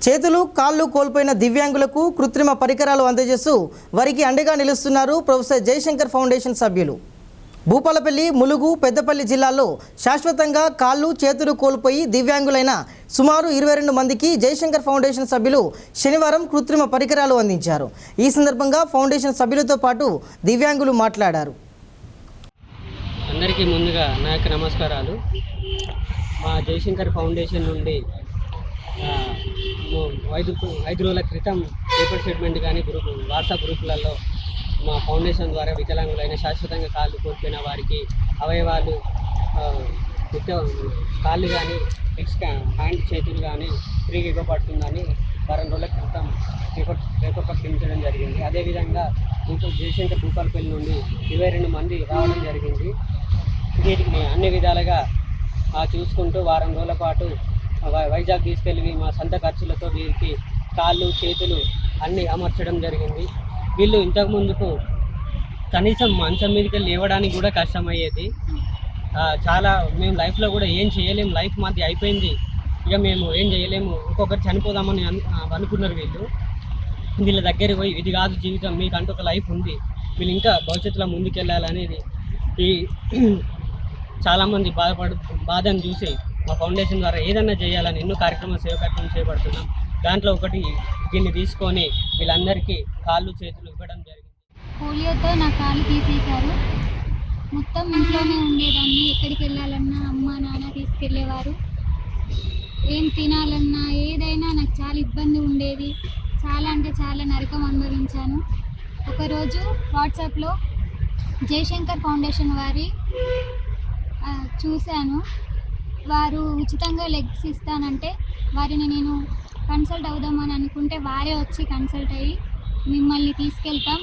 చేతులు కాళ్ళు కోల్పోయిన దివ్యాంగులకు కృత్రిమ పరికరాలు అందజేస్తూ వారికి అండగా నిలుస్తున్నారు ప్రొఫెసర్ జయశంకర్ ఫౌండేషన్ సభ్యులు. భూపాలపల్లి, ములుగు, పెద్దపల్లి జిల్లాల్లో శాశ్వతంగా కాళ్ళు చేతులు కోల్పోయి దివ్యాంగులైన సుమారు 22 మందికి జయశంకర్ ఫౌండేషన్ సభ్యులు శనివారం కృత్రిమ పరికరాలు అందించారు. ఈ సందర్భంగా ఫౌండేషన్ సభ్యులతో పాటు దివ్యాంగులు మాట్లాడారు. అందరికీ ముందుగా నా యొక్క నమస్కారాలు. మా జయశంకర్ ఫౌండేషన్ నుండి 5 రోజుల క్రితం పేపర్ స్టేట్మెంట్ కానీ వాట్సాప్ గ్రూపులలో మా ఫౌండేషన్ ద్వారా వికలాంగులైన శాశ్వతంగా కాళ్ళు కోల్పోయిన వారికి అవయవాలు కాళ్ళు కానీ హ్యాండ్ చేతులు కానీ ఫ్రీగా ఇవ్వబడుతుందని వారం రోజుల క్రితం పేపర్ ప్రకటించడం జరిగింది. అదేవిధంగా జయశంకర్ భూపాలపల్లి నుండి 22 మంది రావడం జరిగింది. వీటిని అన్ని విధాలుగా చూసుకుంటూ వారం రోజుల పాటు వైజాగ్ తీసుకెళ్ళి మా సొంత ఖర్చులతో వీరికి కాళ్ళు చేతులు అన్నీ అమర్చడం జరిగింది. వీళ్ళు ఇంతకుముందుకు కనీసం మంచం మీదకి లేవడానికి కూడా కష్టమయ్యేది. చాలా మేము లైఫ్లో కూడా ఏం చేయలేము, లైఫ్ మాది అయిపోయింది, ఇక మేము ఏం చేయలేము, ఇంకొకరు చనిపోదామని అనుకున్నారు. వీళ్ళ దగ్గర పోయి ఇది కాదు జీవితం, మీకంటూ ఒక లైఫ్ ఉంది, వీళ్ళు ఇంకా భవిష్యత్తులో ముందుకెళ్ళాలనేది ఈ చాలామంది బాధను చూసి మా ఫౌండేషన్ ద్వారా ఏదన్నా చేయాలని ఎన్నో సేవ కార్యక్రమం చేపడుతున్నాం. దాంట్లో ఒకటి దీన్ని తీసుకొని వీళ్ళందరికీ కాళ్ళు చేతులు ఇవ్వడం జరిగింది. పోలియోతో నా కాళ్ళు తీసేశారు. మొత్తం ఇంట్లోనే ఉండేదాన్ని. ఎక్కడికి వెళ్ళాలన్నా అమ్మ నాన్న తీసుకెళ్ళేవారు. ఏం తినాలన్నా ఏదైనా నాకు చాలా ఇబ్బంది ఉండేది. చాలా అంటే చాలా నరకం అనుభవించాను. ఒకరోజు వాట్సాప్లో జయశంకర్ ఫౌండేషన్ వారి చూశాను. వారు ఉచితంగా లెగ్స్ ఇస్తానంటే వారిని నేను కన్సల్ట్ అవుదామని అనుకుంటే వారే వచ్చి కన్సల్ట్ అయ్యి మిమ్మల్ని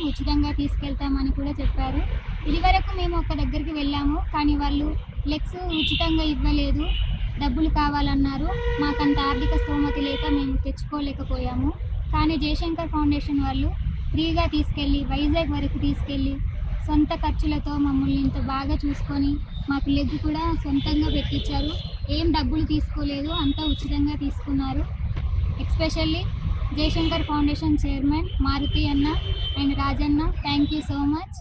ఉచితంగా తీసుకెళ్తామని కూడా చెప్పారు. ఇదివరకు మేము ఒక దగ్గరికి వెళ్ళాము, కానీ వాళ్ళు లెగ్స్ ఉచితంగా ఇవ్వలేదు, డబ్బులు కావాలన్నారు. మాకంత ఆర్థిక స్తోమత లేక మేము తెచ్చుకోలేకపోయాము. కానీ జయశంకర్ ఫౌండేషన్ వాళ్ళు ఫ్రీగా తీసుకెళ్ళి వైజాగ్ వరకు తీసుకెళ్ళి సొంత ఖర్చులతో మమ్మల్ని ఇంత బాగా చూసుకొని మాకు లెగ్ కూడా సొంతంగా పెట్టించారు. ఏం డబ్బులు తీసుకోలేదు, అంతా ఉచితంగా తీసుకున్నారు. Especially Jayashankar foundation chairman Maruti అన్న and Rajanna, thank you so much.